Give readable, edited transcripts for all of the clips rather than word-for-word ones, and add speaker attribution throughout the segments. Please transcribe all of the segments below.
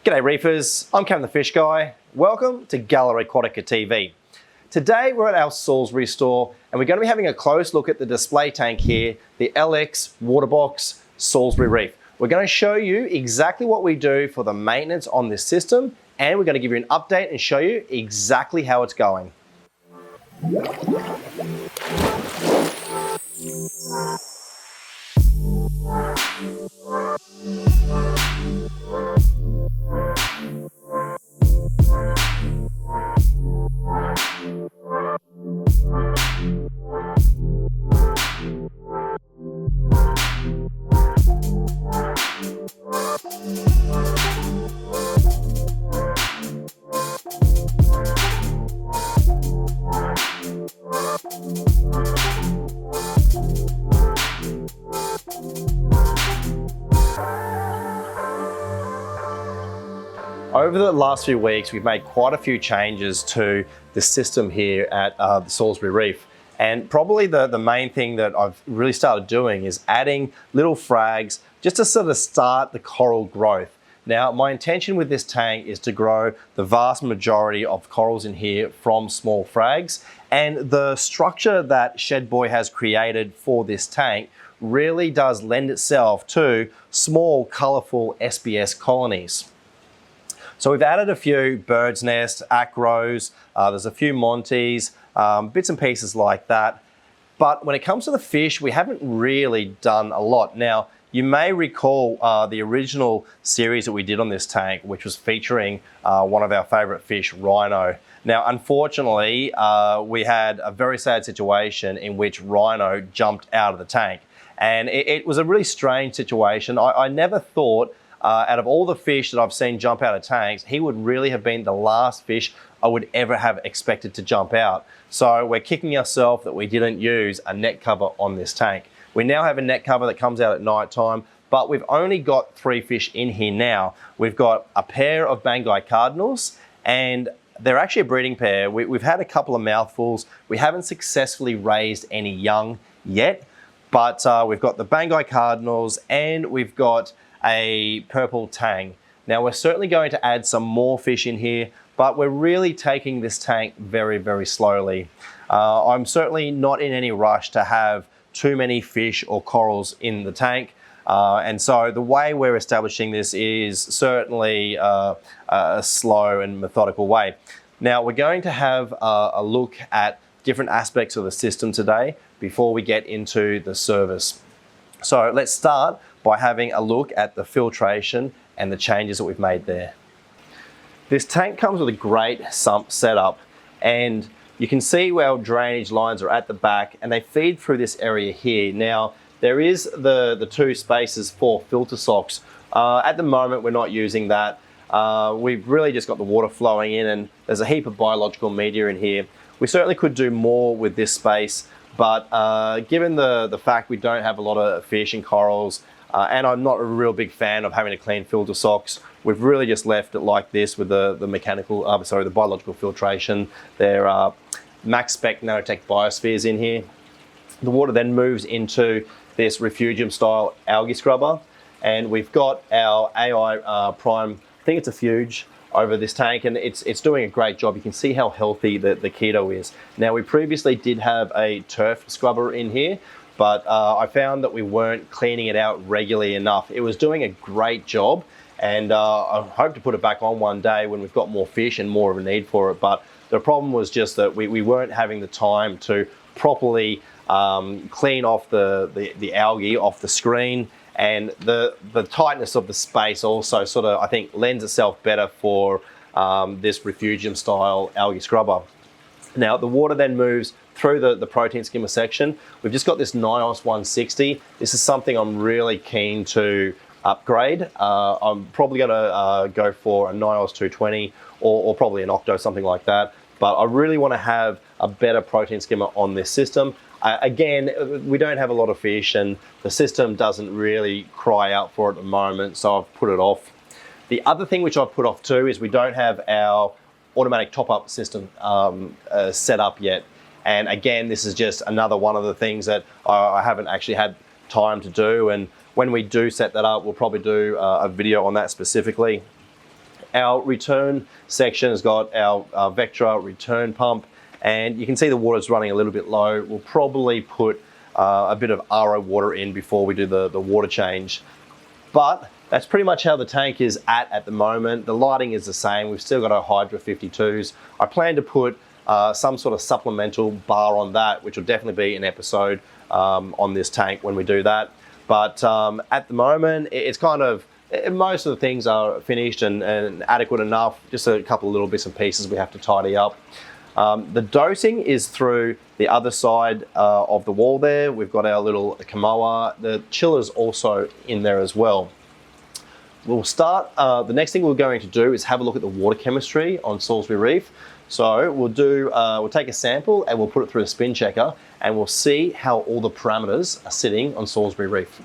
Speaker 1: G'day Reefers, I'm Cam the Fish Guy. Welcome to Gallery Aquatica TV. Today we're at our Salisbury store and we're going to be having a close look at the display tank here, the LX Waterbox Salisbury Reef. We're going to show you exactly what we do for the maintenance on this system, and we're going to give you an update and show you exactly how it's going. Over the last few weeks, we've made quite a few changes to the system here at the Salisbury Reef. And probably the main thing that I've really started doing is adding little frags just to sort of start the coral growth. Now, my intention with this tank is to grow the vast majority of corals in here from small frags. And the structure that Shed Boy has created for this tank really does lend itself to small, colorful SBS colonies. So we've added a few bird's nest, acros, there's a few monties, bits and pieces like that. But when it comes to the fish, we haven't really done a lot. Now, you may recall the original series that we did on this tank, which was featuring one of our favorite fish, rhino. Now, unfortunately, we had a very sad situation in which rhino jumped out of the tank. And it was a really strange situation. I never thought, out of all the fish that I've seen jump out of tanks, he would really have been the last fish I would ever have expected to jump out. So we're kicking ourselves that we didn't use a net cover on this tank. We now have a net cover that comes out at night time, but we've only got 3 fish in here now. We've got a pair of Banggai cardinals, and they're actually a breeding pair. We've had a couple of mouthfuls. We haven't successfully raised any young yet, but we've got the Banggai cardinals and we've got a purple tang. Now, we're certainly going to add some more fish in here, but we're really taking this tank very, very slowly. I'm certainly not in any rush to have too many fish or corals in the tank. And so the way we're establishing this is certainly a slow and methodical way. Now, we're going to have a look at different aspects of the system today before we get into the service. So let's start by having a look at the filtration and the changes that we've made there. This tank comes with a great sump setup, and you can see where our drainage lines are at the back and they feed through this area here. Now, there is the 2 spaces for filter socks. At the moment, we're not using that. We've really just got the water flowing in, and there's a heap of biological media in here. We certainly could do more with this space, but given the fact we don't have a lot of fish and corals, and I'm not a real big fan of having to clean filter socks, we've really just left it like this with the biological filtration. There are max spec nanotech biospheres in here. The water then moves into this refugium style algae scrubber, and we've got our AI prime, I think it's a fuge, over this tank, and it's doing a great job. You can see how healthy the keto is. Now, we previously did have a turf scrubber in here, but I found that we weren't cleaning it out regularly enough. It was doing a great job, and I hope to put it back on one day when we've got more fish and more of a need for it. But the problem was just that we weren't having the time to properly clean off the algae off the screen, and the tightness of the space also sort of, I think, lends itself better for this refugium style algae scrubber. Now, the water then moves through the protein skimmer section. We've just got this NIOS 160. This is something I'm really keen to upgrade. I'm probably gonna go for a NIOS 220 or probably an Octo, something like that. But I really wanna have a better protein skimmer on this system. Again, we don't have a lot of fish and the system doesn't really cry out for it at the moment, so I've put it off. The other thing which I've put off too is we don't have our automatic top-up system set up yet. And again, this is just another one of the things that I haven't actually had time to do. And when we do set that up, we'll probably do a video on that specifically. Our return section has got our Vectra return pump, and you can see the water's running a little bit low. We'll probably put a bit of RO water in before we do the water change. But that's pretty much how the tank is at the moment. The lighting is the same. We've still got our Hydra 52s. I plan to put some sort of supplemental bar on that, which will definitely be an episode on this tank when we do that. But at the moment, it's kind of, most of the things are finished and adequate enough. Just a couple of little bits and pieces we have to tidy up. The dosing is through the other side of the wall there. We've got our little Kamoa. The chiller's also in there as well. We'll start, the next thing we're going to do is have a look at the water chemistry on Salisbury Reef. So we'll take a sample and we'll put it through a spin checker, and we'll see how all the parameters are sitting on Salisbury Reef.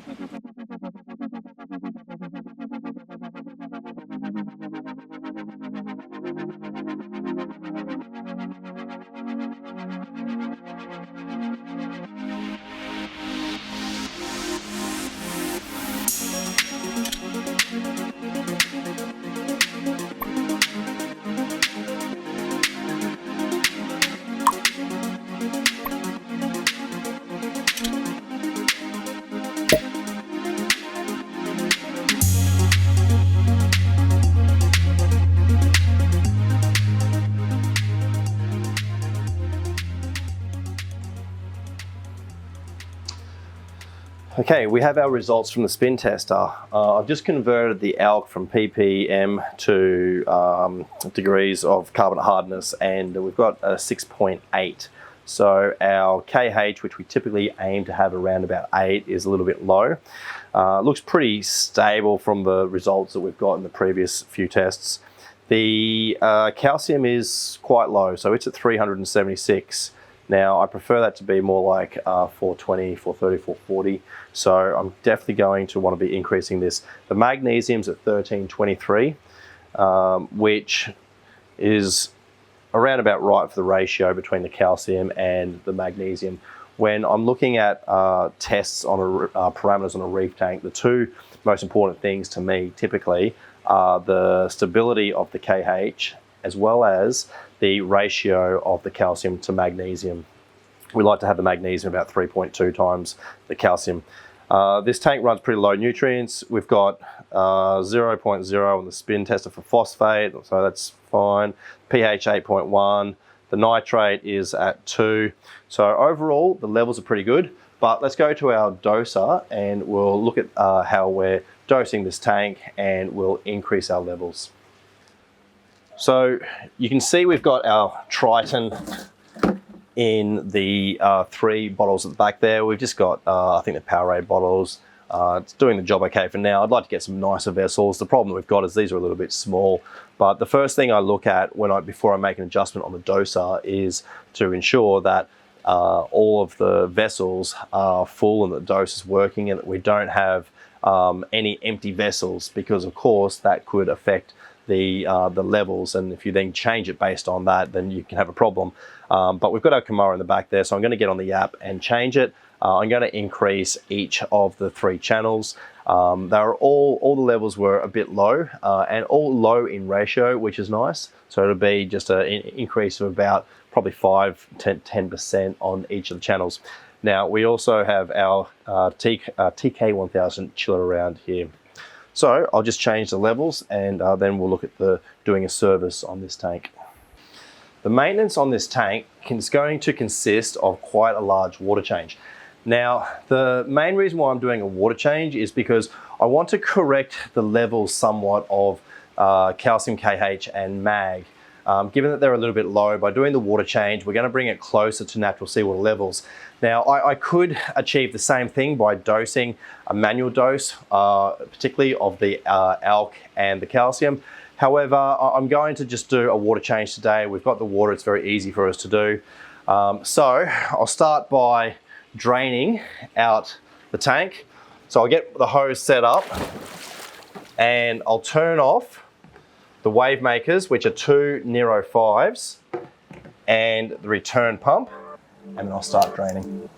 Speaker 1: Okay, we have our results from the spin tester. I've just converted the ALK from ppm to degrees of carbonate hardness, and we've got a 6.8. So our KH, which we typically aim to have around about 8, is a little bit low. Looks pretty stable from the results that we've got in the previous few tests. The calcium is quite low, so it's at 376. Now, I prefer that to be more like 420, 430, 440. So I'm definitely going to want to be increasing this. The magnesium's at 1323, which is around about right for the ratio between the calcium and the magnesium. When I'm looking at tests on parameters on a reef tank, the two most important things to me typically are the stability of the KH as well as the ratio of the calcium to magnesium. We like to have the magnesium about 3.2 times the calcium. This tank runs pretty low nutrients. We've got 0.0 on the spin tester for phosphate, so that's fine. pH 8.1. The nitrate is at 2. So overall, the levels are pretty good. But let's go to our doser and we'll look at how we're dosing this tank, and we'll increase our levels. So you can see we've got our Triton in the 3 bottles at the back there. We've just got, I think, the Powerade bottles. It's doing the job okay for now. I'd like to get some nicer vessels. The problem we've got is these are a little bit small. But the first thing I look at before I make an adjustment on the doser is to ensure that all of the vessels are full and the dose is working, and that we don't have any empty vessels, because of course that could affect the levels, and if you then change it based on that, then you can have a problem. But we've got our Kamoa in the back there, so I'm going to get on the app and change it. I'm going to increase each of the 3 channels. All the levels were a bit low, and all low in ratio, which is nice. So it'll be just an increase of about probably 5-10% on each of the channels. Now we also have our TK1000 chiller around here. So I'll just change the levels, and then we'll look at doing a service on this tank. The maintenance on this tank is going to consist of quite a large water change. Now, the main reason why I'm doing a water change is because I want to correct the levels somewhat of calcium, KH and mag. Given that they're a little bit low, by doing the water change, we're going to bring it closer to natural seawater levels. Now, I could achieve the same thing by dosing a manual dose, particularly of the ALK and the calcium. However, I'm going to just do a water change today. We've got the water, it's very easy for us to do. So I'll start by draining out the tank. So I'll get the hose set up and I'll turn off the wave makers, which are 2 Nero 5s, and the return pump, and then I'll start draining.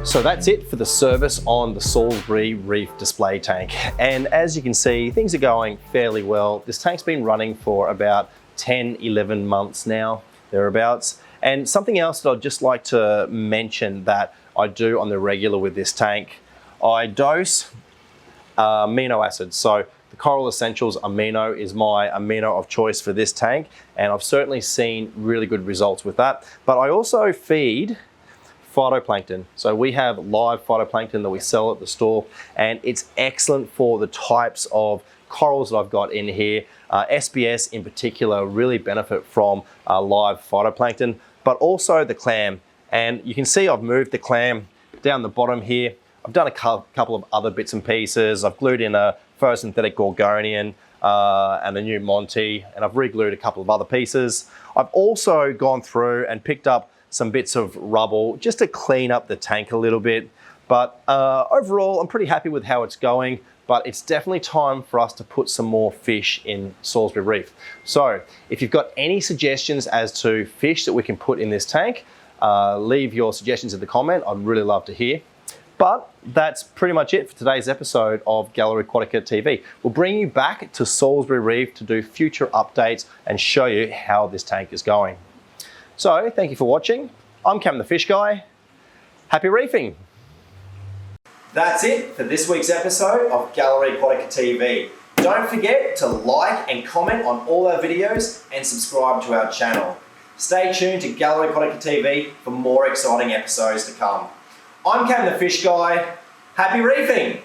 Speaker 1: So that's it for the service on the Salisbury Reef display tank. And as you can see, things are going fairly well. This tank's been running for about 10, 11 months now, thereabouts. And something else that I'd just like to mention that I do on the regular with this tank, I dose amino acids. So the Coral Essentials Amino is my amino of choice for this tank, and I've certainly seen really good results with that. But I also feed phytoplankton. So we have live phytoplankton that we sell at the store, and it's excellent for the types of corals that I've got in here. SBS in particular really benefit from live phytoplankton, but also the clam. And you can see I've moved the clam down the bottom here. I've done a couple of other bits and pieces. I've glued in a photosynthetic Gorgonian and a new Monty, and I've re-glued a couple of other pieces. I've also gone through and picked up some bits of rubble just to clean up the tank a little bit. But overall, I'm pretty happy with how it's going, but it's definitely time for us to put some more fish in Salisbury Reef. So if you've got any suggestions as to fish that we can put in this tank, leave your suggestions in the comment. I'd really love to hear. But that's pretty much it for today's episode of Gallery Aquatica TV. We'll bring you back to Salisbury Reef to do future updates and show you how this tank is going. So thank you for watching. I'm Cam the Fish Guy. Happy reefing. That's it for this week's episode of Gallery Aquatica TV. Don't forget to like and comment on all our videos and subscribe to our channel. Stay tuned to Gallery Aquatica TV for more exciting episodes to come. I'm Cam the Fish Guy. Happy reefing!